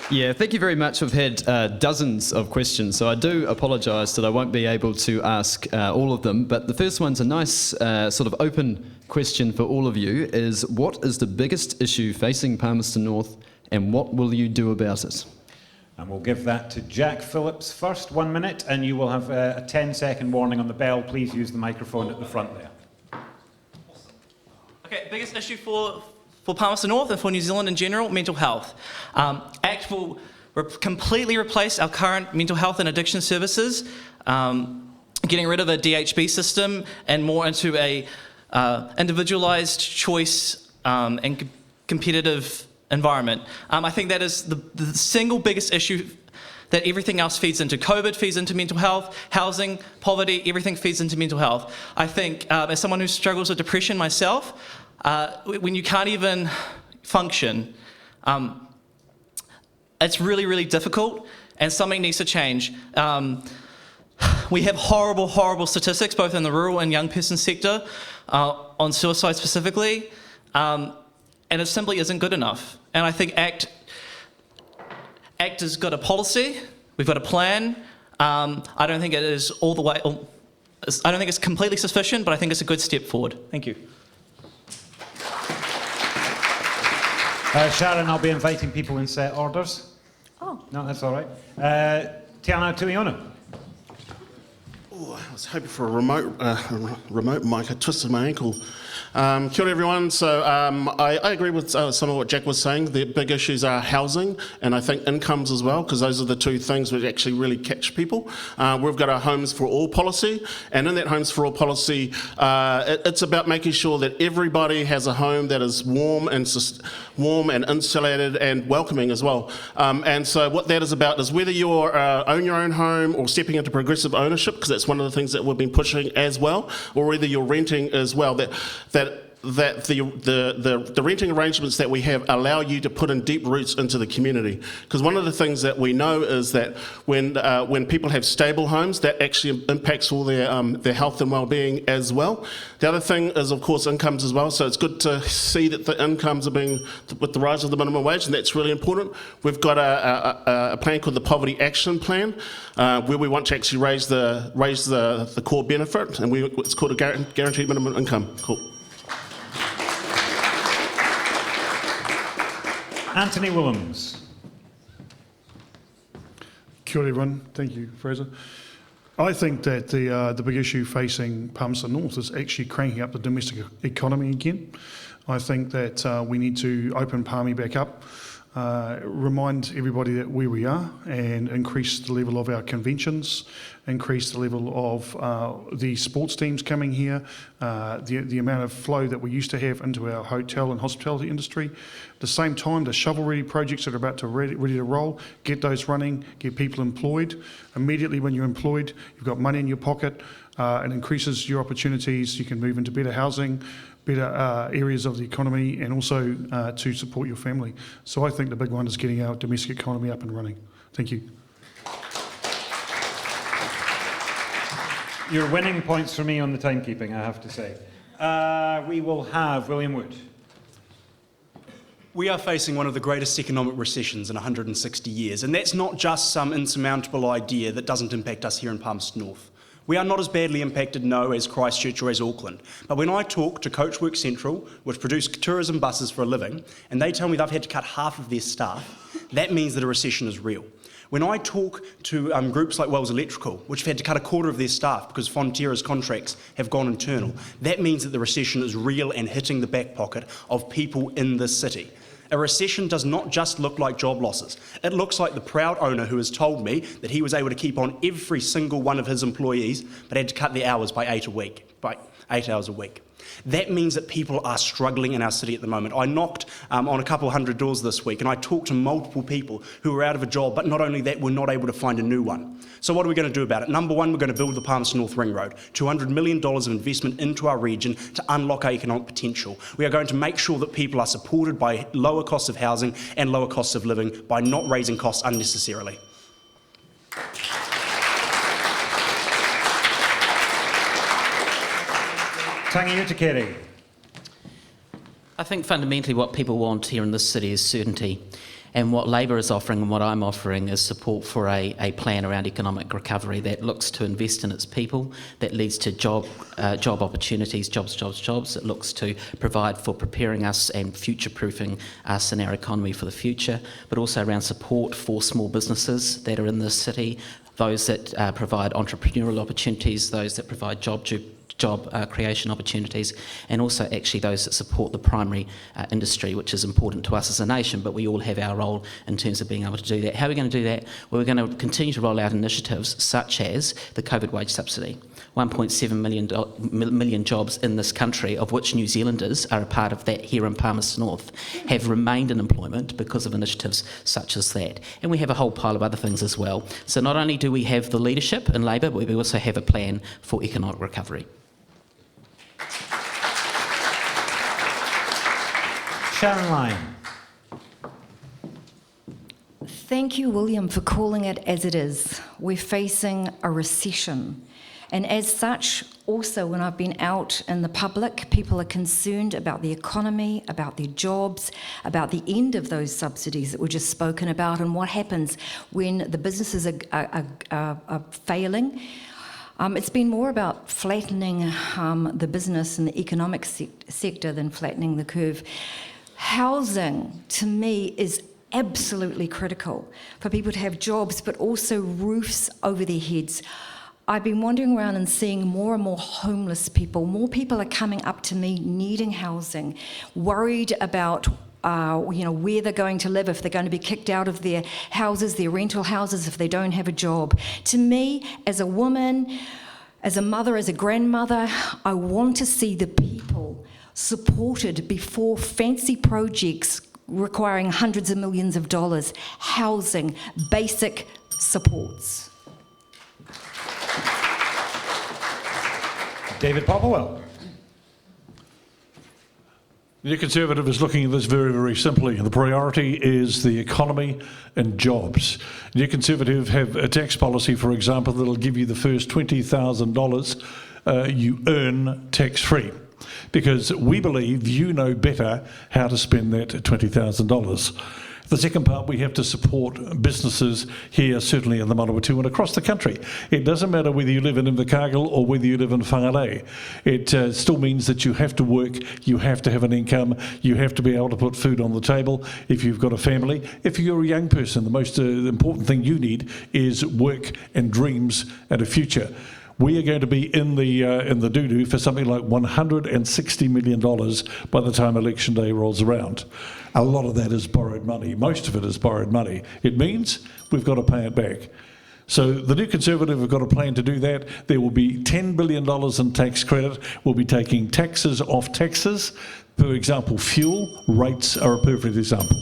Yeah, thank you very much. We've had dozens of questions, so I do apologise that I won't be able to ask all of them, but the first one's a nice sort of open question for all of you, is what is the biggest issue facing Palmerston North and what will you do about it? And we'll give that to Jack Phillips first, 1 minute, and you will have a 10-second warning on the bell. Please use the microphone at the front there. Okay, biggest issue for Palmerston North and for New Zealand in general, mental health. ACT will completely replace our current mental health and addiction services, getting rid of a DHB system and more into a individualised choice and competitive environment. I think that is the single biggest issue that everything else feeds into. COVID feeds into mental health, housing, poverty, everything feeds into mental health. I think as someone who struggles with depression myself, when you can't even function, it's really, really difficult and something needs to change. We have horrible, horrible statistics both in the rural and young person sector on suicide specifically, and it simply isn't good enough. And I think ACT has got a policy, we've got a plan. I don't think it is all the way, I don't think it's completely sufficient, but I think it's a good step forward. Thank you. Sharon, I'll be inviting people in set orders. Oh. No, that's all right. Tiana Tuiona. Oh, I was hoping for a remote mic. I twisted my ankle. Kia ora everyone. So I agree with some of what Jack was saying. The big issues are housing and I think incomes as well, because those are the two things which actually really catch people. We've got our Homes for All policy, and in that Homes for All policy, it's about making sure that everybody has a home that is warm and insulated and welcoming as well. And so what that is about is whether you own your own home or stepping into progressive ownership, because that's one of the things that we've been pushing as well, or whether you're renting as well, that the renting arrangements that we have allow you to put in deep roots into the community. Because one of the things that we know is that when people have stable homes, that actually impacts all their health and well-being as well. The other thing is, of course, incomes as well. So it's good to see that the incomes are being, with the rise of the minimum wage, and that's really important. We've got a plan called the Poverty Action Plan, where we want to actually raise the core benefit, and it's called a guaranteed minimum income. Cool. Anthony Willems. Kia ora everyone. Thank you, Fraser. I think that the big issue facing Palmerston North is actually cranking up the domestic economy again. I think that we need to open Palmy back up, remind everybody that where we are, and increase the level of our conventions, increase the level of the sports teams coming here, the amount of flow that we used to have into our hotel and hospitality industry. At the same time, the shovel-ready projects that are about to ready to roll, get those running, get people employed. Immediately when you're employed, you've got money in your pocket, it increases your opportunities, you can move into better housing, better areas of the economy, and also to support your family. So I think the big one is getting our domestic economy up and running. Thank you. You're winning points for me on the timekeeping, I have to say. We will have William Wood. We are facing one of the greatest economic recessions in 160 years, and that's not just some insurmountable idea that doesn't impact us here in Palmerston North. We are not as badly impacted, no, as Christchurch or as Auckland. But when I talk to Coachworks Central, which produce tourism buses for a living, and they tell me they've had to cut half of their staff, that means that a recession is real. When I talk to groups like Wells Electrical, which have had to cut a quarter of their staff because Fonterra's contracts have gone internal, that means that the recession is real and hitting the back pocket of people in this city. A recession does not just look like job losses. It looks like the proud owner who has told me that he was able to keep on every single one of his employees but had to cut their hours by 8 hours a week. That means that people are struggling in our city at the moment. I knocked on a couple hundred doors this week and I talked to multiple people who were out of a job, but not only that, were not able to find a new one. So what are we going to do about it? Number one, we're going to build the Palmerston North Ring Road, $200 million of investment into our region to unlock our economic potential. We are going to make sure that people are supported by lower costs of housing and lower costs of living by not raising costs unnecessarily. Tangi Utakere. I think fundamentally what people want here in this city is certainty. And what Labor is offering and what I'm offering is support for a plan around economic recovery that looks to invest in its people, that leads to job opportunities, jobs. It looks to provide for preparing us and future-proofing us and our economy for the future, but also around support for small businesses that are in this city, those that provide entrepreneurial opportunities, those that provide job creation opportunities, and also actually those that support the primary industry, which is important to us as a nation, but we all have our role in terms of being able to do that. How are we going to do that? Well, we're going to continue to roll out initiatives such as the COVID wage subsidy. 1.7 million jobs in this country, of which New Zealanders are a part of that here in Palmerston North, have remained in employment because of initiatives such as that. And we have a whole pile of other things as well. So not only do we have the leadership in Labor, but we also have a plan for economic recovery. Sharon Lyon. Thank you, William, for calling it as it is. We're facing a recession. And as such, also when I've been out in the public, people are concerned about the economy, about their jobs, about the end of those subsidies that were just spoken about, and what happens when the businesses are failing. It's been more about flattening the business and the economic sector than flattening the curve. Housing, to me, is absolutely critical for people to have jobs, but also roofs over their heads. I've been wandering around and seeing more and more homeless people. More people are coming up to me needing housing, worried about where they're going to live, if they're going to be kicked out of their houses, their rental houses, if they don't have a job. To me, as a woman, as a mother, as a grandmother, I want to see the people supported before fancy projects requiring hundreds of millions of dollars, housing, basic supports. David Popplewell. The New Conservative is looking at this very, very simply. The priority is the economy and jobs. The New Conservative have a tax policy, for example, that will give you the first $20,000 you earn tax-free, because we believe you know better how to spend that $20,000. The second part, we have to support businesses here, certainly in the Manawatu and across the country. It doesn't matter whether you live in Invercargill or whether you live in Whangarei. It still means that you have to work, you have to have an income, you have to be able to put food on the table if you've got a family. If you're a young person, the most important thing you need is work and dreams and a future. We are going to be in the doo-doo for something like $160 million by the time election day rolls around. A lot of that is borrowed money. Most of it is borrowed money. It means we've got to pay it back. So the New Conservative have got a plan to do that. There will be $10 billion in tax credit. We'll be taking taxes off taxes. For example, fuel rates are a perfect example.